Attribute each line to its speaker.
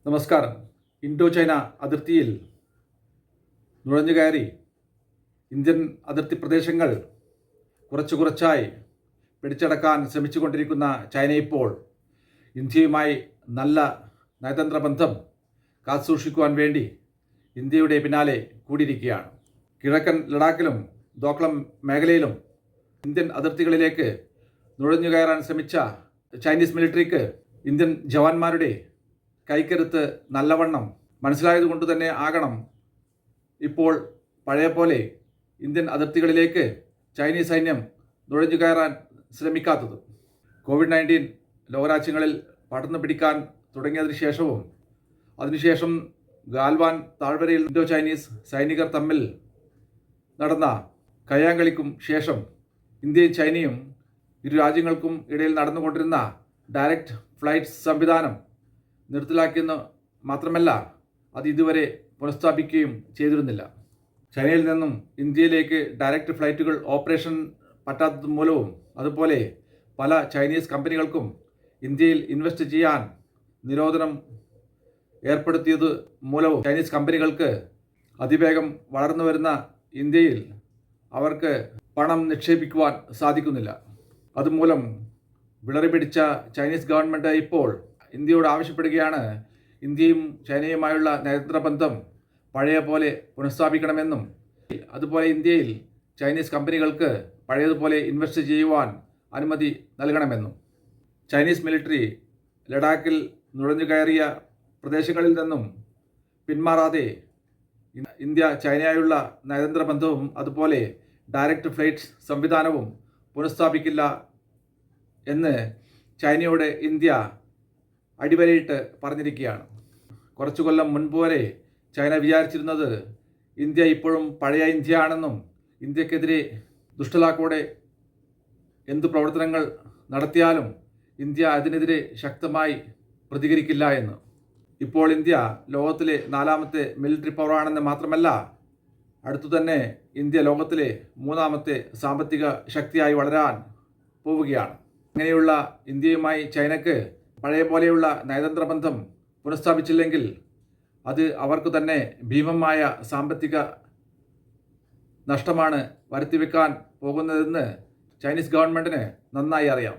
Speaker 1: നമസ്കാരം. Indo China അതിർത്തിയിൽ നുഴഞ്ഞുകയറി Indian അതിർത്തി പ്രദേശങ്ങൾ കുറച്ചായി പിടിച്ചടക്കാൻ ശ്രമിച്ചുകൊണ്ടിരിക്കുന്ന ചൈന ഇപ്പോൾ ഇന്ത്യയുമായി നല്ല നയതന്ത്ര ബന്ധം കാത്തുസൂക്ഷിക്കുവാൻ വേണ്ടി ഇന്ത്യയുടെ പിന്നാലെ കൂടിയിരിക്കുകയാണ്. കിഴക്കൻ ലഡാക്കിലും ദോക്ലം മേഖലയിലും ഇന്ത്യൻ അതിർത്തികളിലേക്ക് നുഴഞ്ഞുകയറാൻ ശ്രമിച്ച ചൈനീസ് മിലിറ്ററിക്ക് ഇന്ത്യൻ ജവാന്മാരുടെ കൈക്കരുത്ത് നല്ലവണ്ണം മനസ്സിലായതുകൊണ്ട് തന്നെ ആകണം ഇപ്പോൾ പഴയ പോലെ ഇന്ത്യൻ അതിർത്തികളിലേക്ക് ചൈനീസ് സൈന്യം നുഴഞ്ഞു കയറാൻ ശ്രമിക്കാത്തത്. COVID-19 ലോകരാജ്യങ്ങളിൽ പടർന്നു പിടിക്കാൻ തുടങ്ങിയതിനു ശേഷവും അതിനുശേഷം ഗാൽവാൻ താഴ്വരയിൽ ഇൻഡോ ചൈനീസ് സൈനികർ തമ്മിൽ നടന്ന കയ്യാങ്കളിക്കും ശേഷം ഇന്ത്യയും ചൈനയും ഇരു രാജ്യങ്ങൾക്കും ഇടയിൽ നടന്നുകൊണ്ടിരുന്ന ഡയറക്റ്റ് ഫ്ലൈറ്റ് സംവിധാനം നിർത്തലാക്കിയെന്ന് മാത്രമല്ല അത് ഇതുവരെ പുനഃസ്ഥാപിക്കുകയും ചെയ്തിരുന്നില്ല. ചൈനയിൽ നിന്നും ഇന്ത്യയിലേക്ക് ഡയറക്റ്റ് ഫ്ലൈറ്റുകൾ ഓപ്പറേഷൻ പറ്റാത്തത് മൂലവും അതുപോലെ പല ചൈനീസ് കമ്പനികൾക്കും ഇന്ത്യയിൽ ഇൻവെസ്റ്റ് ചെയ്യാൻ നിരോധനം ഏർപ്പെടുത്തിയത് മൂലവും ചൈനീസ് കമ്പനികൾക്ക് അതിവേഗം വളർന്നു വരുന്ന ഇന്ത്യയിൽ അവർക്ക് പണം നിക്ഷേപിക്കുവാൻ സാധിക്കുന്നില്ല. അതുമൂലം വിളറി പിടിച്ച ചൈനീസ് ഗവൺമെൻറ് ഇപ്പോൾ ഇന്ത്യയോട് ആവശ്യപ്പെടുകയാണ് ഇന്ത്യയും ചൈനയുമായുള്ള നയതന്ത്ര ബന്ധം പഴയ പോലെ പുനഃസ്ഥാപിക്കണമെന്നും അതുപോലെ ഇന്ത്യയിൽ ചൈനീസ് കമ്പനികൾക്ക് പഴയതുപോലെ ഇൻവെസ്റ്റ് ചെയ്യുവാൻ അനുമതി നൽകണമെന്നും. ചൈനീസ് മിലിറ്ററി ലഡാക്കിൽ നുഴഞ്ഞു കയറിയ പ്രദേശങ്ങളിൽ നിന്നും പിന്മാറാതെ ഇന്ത്യ ചൈനയായുള്ള നയതന്ത്ര ബന്ധവും അതുപോലെ ഡയറക്റ്റ് ഫ്ലൈറ്റ് സംവിധാനവും പുനഃസ്ഥാപിക്കില്ല എന്ന് ചൈനയോട് ഇന്ത്യ അടിവരയിട്ട് പറഞ്ഞിരിക്കുകയാണ്. കുറച്ചു കൊല്ലം മുൻപ് വരെ ചൈന വിചാരിച്ചിരുന്നത് ഇന്ത്യ ഇപ്പോഴും പഴയ ഇന്ത്യ ആണെന്നും ഇന്ത്യക്കെതിരെ ദുഷ്ടലാക്കോടെ എന്തു പ്രവർത്തനങ്ങൾ നടത്തിയാലും ഇന്ത്യ അതിനെതിരെ ശക്തമായി പ്രതികരിക്കില്ല എന്ന്. ഇപ്പോൾ ഇന്ത്യ ലോകത്തിലെ 4ാമത്തെ മിലിറ്ററി പവറാണെന്ന് മാത്രമല്ല അടുത്തു തന്നെ ഇന്ത്യ ലോകത്തിലെ 3ാമത്തെ സാമ്പത്തിക ശക്തിയായി വളരാൻ പോവുകയാണ്. അങ്ങനെയുള്ള ഇന്ത്യയുമായി ചൈനയ്ക്ക് പഴയ പോലെയുള്ള നയതന്ത്ര ബന്ധം പുനഃസ്ഥാപിച്ചില്ലെങ്കിൽ അത് അവർക്ക് തന്നെ ഭീമമായ സാമ്പത്തിക നഷ്ടമാണ് വരുത്തിവെക്കാൻ പോകുന്നതെന്ന് ചൈനീസ് ഗവൺമെൻറ്റിന് നന്നായി അറിയാം.